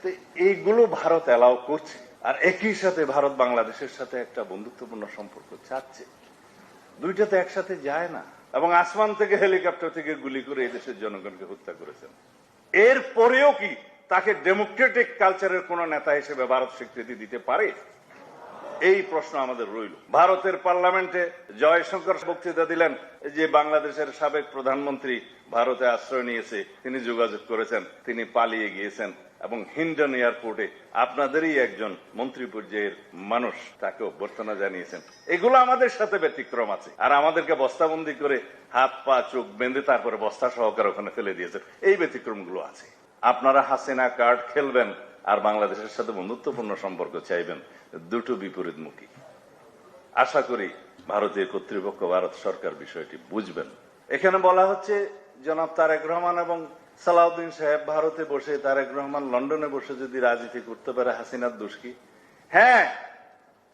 তো এইগুলো ভারত অ্যালাউ করছে, আর একই সাথে ভারত বাংলাদেশের সাথে একটা বন্ধুত্বপূর্ণ সম্পর্ক চাচ্ছে। দুইটা তো একসাথে যায় না। এবং আসমান থেকে হেলিকপ্টার থেকে গুলি করে এই দেশের জনগণকে হত্যা করেছেন। এর পরেও কি তাকে ডেমোক্রেটিক কালচারের কোন নেতা হিসেবে ভারত স্বীকৃতি দিতে পারে? এই প্রশ্ন আমাদের রইল। ভারতের পার্লামেন্টে জয়শঙ্কর বক্তৃতা দিলেন যে বাংলাদেশের সাবেক প্রধানমন্ত্রী ভারতে আশ্রয় নিয়েছে, তিনি যোগাযোগ করেছেন, তিনি পালিয়ে গিয়েছেন এবং হিন্ডন এয়ারপোর্টে আপনাদেরই একজন মন্ত্রী পর্যায়ের মানুষ তাকে অভ্যর্থনা জানিয়েছেন। এগুলো আমাদের সাথে ব্যতিক্রম আছে, আর আমাদেরকে বস্তাবন্দি করে হাত পা চোখ বেঁধে তারপরে বস্তা সহকারে ওখানে ফেলে দিয়েছেন। এই ব্যতিক্রমগুলো আছে। আপনারা হাসিনা কার্ড খেলবেন আর বাংলাদেশের সাথে বন্ধুত্বপূর্ণ সম্পর্ক চাইবেন, দুটো বিপরীতমুখী। আশা করি ভারতীয় কর্তৃপক্ষ, ভারত সরকার বিষয়টি বুঝবেন। এখানে বলা হচ্ছে জনাব তারেক রহমান এবং সালাউদ্দিন সাহেব ভারতে বসে, তারেক রহমান লন্ডনে বসে যদি রাজনীতি করতে পারে, হাসিনার দোষ কি? হ্যাঁ,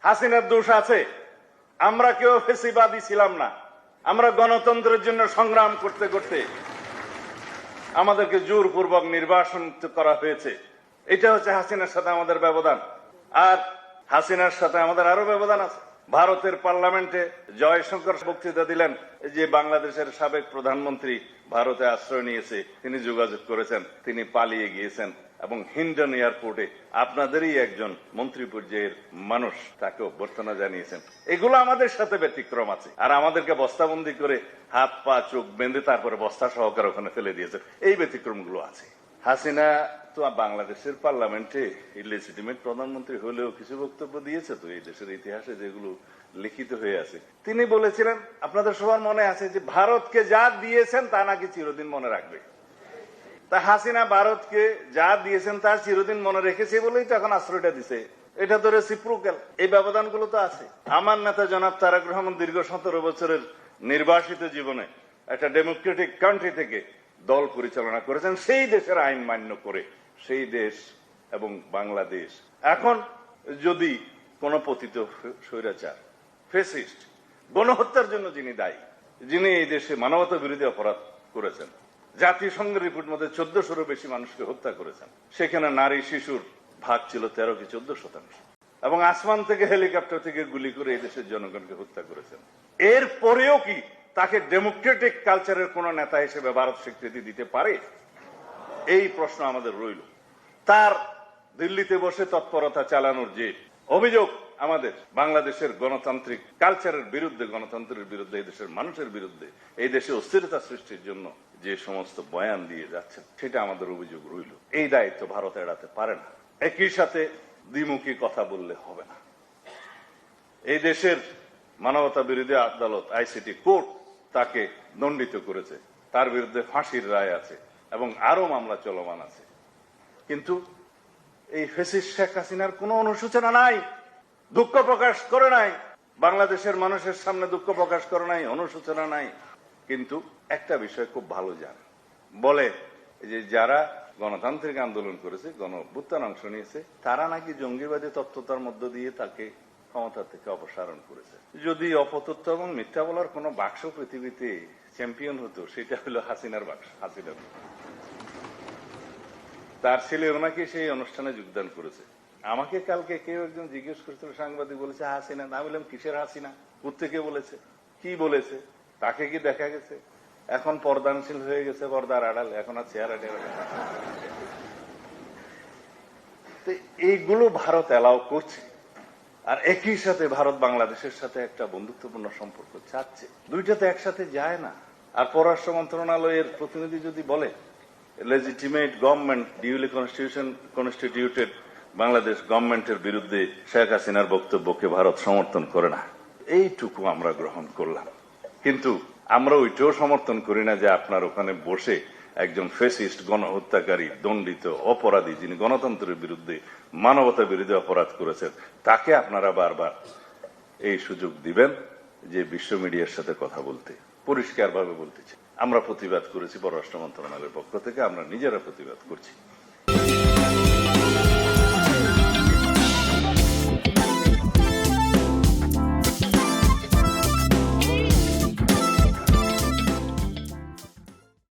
হাসিনার দোষ আছে। আমরা কেউ ফেসিবাদী ছিলাম না। আমরা গণতন্ত্রের জন্য সংগ্রাম করতে করতে আমাদেরকে জোরপূর্বক নির্বাসন করা হয়েছে। এটা হচ্ছে হাসিনার সাথে আমাদের ব্যবধান। আর হাসিনার সাথে আমাদের আরো ব্যবধান আছে। ভারতের পার্লামেন্টে জয়শঙ্কর বক্তৃতা দিলেন যে বাংলাদেশের সাবেক প্রধানমন্ত্রী ভারতে আশ্রয় নিয়েছে, তিনি যোগাযোগ করেছেন, তিনি পালিয়ে গিয়েছেন এবং হিন্ডন এয়ারপোর্টে আপনাদেরই একজন মন্ত্রী পর্যায়ের মানুষ তাকে অভ্যর্থনা জানিয়েছেন। এগুলো আমাদের সাথে ব্যতিক্রম আছে, আর আমাদেরকে বস্তাবন্দি করে হাত পা চোখ বেঁধে তারপরে বস্তা সহকারে ওখানে ফেলে দিয়েছেন। এই ব্যতিক্রমগুলো আছে। হাসিনা তো বাংলাদেশের পার্লামেন্টে ইলেজিটিমেট প্রধানমন্ত্রী হলেও কিছু বক্তব্য দিয়েছে তো এই দেশের ইতিহাসে, যেগুলো লিখিত হয়ে আছে। তিনি বলেছিলেন, আপনাদের সবার মনে আছে, যে ভারতকে যা দিয়েছেন তা নাকি চিরদিন মনে রাখবে। তা হাসিনা ভারতকে যা দিয়েছেন তা চিরদিন মনে রেখেছে বলেই তো এখন আশ্রয়টা দিছে। এটা তো রেসিপ্রোকাল। এই ব্যবধানগুলো তো আছে। আমার নেতা জনাব তারেক রহমান দীর্ঘ 17 বছরের নির্বাসিত জীবনে একটা ডেমোক্রেটিক কান্ট্রি থেকে দল পরিচালনা করেছেন, সেই দেশের আইন মান্য করে। সেই দেশ এবং বাংলাদেশ এখন যদি কোন পতিত স্বৈরাচার, ফ্যাসিস্ট, গণহত্যার জন্য যিনি দায়ী, যিনি এই দেশে মানবতা বিরোধী অপরাধ করেছেন, জাতিসংঘের রিপোর্ট মধ্যে 1400-ও বেশি মানুষকে হত্যা করেছেন, সেখানে নারী শিশুর ভাগ ছিল 13 কি 14%, এবং আসমান থেকে হেলিকপ্টার থেকে গুলি করে এই দেশের জনগণকে হত্যা করেছেন। এর পরেও কি তাকে ডেমোক্রেটিক কালচারের কোন নেতা হিসেবে ভারত স্বীকৃতি দিতে পারে? এই প্রশ্ন আমাদের রইল। তার দিল্লিতে বসে তৎপরতা চালানোর যে অভিযোগ আমাদের বাংলাদেশের গণতান্ত্রিক কালচারের বিরুদ্ধে, গণতন্ত্রের বিরুদ্ধে, এই দেশের মানুষের বিরুদ্ধে, এই দেশে অস্থিরতা সৃষ্টির জন্য যে সমস্ত বয়ান দিয়ে যাচ্ছেন, সেটা আমাদের অভিযোগ রইল। এই দায়িত্ব ভারত এড়াতে পারে না। একই সাথে দ্বিমুখী কথা বললে হবে না। এই দেশের মানবতা বিরোধী আদালত আইসিটি কোর্ট তাকে দণ্ডিত করেছে, তার বিরুদ্ধে ফাঁসির রায় আছে এবং আরো মামলা চলমান আছে। কিন্তু এই ফ্যাসিস্ট শেখ হাসিনার কোন অনুশোচনা নাই, দুঃখ প্রকাশ করে নাই, বাংলাদেশের মানুষের সামনে দুঃখ প্রকাশ করে নাই, অনুশোচনা নাই। কিন্তু একটা বিষয় খুব ভালো জানে, বলে যে যারা গণতান্ত্রিক আন্দোলন করেছে, গণ অভ্যুত্থান অংশ নিয়েছে, তারা নাকি জঙ্গিবাদী তত্ত্বতার মধ্য দিয়ে তাকে ক্ষমতা থেকে অপসারণ করেছে। যদি অপতথ্য এবং মিথ্যা বলার কোন বাক্স পৃথিবীতে চ্যাম্পিয়ন হতো, সেটা হলো হাসিনার বাক্স। হাসিনার তার ছেলে ওনাকে সেই অনুষ্ঠানে যোগদান করেছে। আমাকে কালকে কেউ একজন জিজ্ঞেস করেছিল, সাংবাদিক, বলেছে হাসিনা। আমি বললাম কিসের হাসিনা, কোত্থেকে বলেছে, কি বলেছে, তাকে কি দেখা গেছে? এখন পর্দানশীল হয়ে গেছে, পর্দার আড়ালে, এখন আর চেহারা টেহারা। এইগুলো ভারত অ্যালাউ করছে, আর একই সাথে ভারত বাংলাদেশের সাথে একটা বন্ধুত্বপূর্ণ সম্পর্ক চাচ্ছে। দুইটা তো একসাথে যায় না। আর পররাষ্ট্র মন্ত্রণালয়ের প্রতিনিধি যদি বলে legitimate government, duly constituted Bangladesh গভর্নমেন্টের বিরুদ্ধে শেখ হাসিনার বক্তব্যকে ভারত সমর্থন করে না, এইটুকু আমরা গ্রহণ করলাম। কিন্তু আমরা ওইটাও সমর্থন করি না যে আপনার ওখানে বসে একজন ফ্যাসিস্ট, গণহত্যাকারী, দণ্ডিত অপরাধী, যিনি গণতন্ত্রের বিরুদ্ধে, মানবতা বিরোধী অপরাধ করেছেন, তাকে আপনারা বারবার এই সুযোগ দিবেন যে বিশ্ব মিডিয়ার সাথে কথা বলতে। পরিষ্কার ভাবে বলতেছি, আমরা প্রতিবাদ করেছি পররাষ্ট্র মন্ত্রণালয়ের পক্ষ থেকে, আমরা নিজেরা প্রতিবাদ করছি।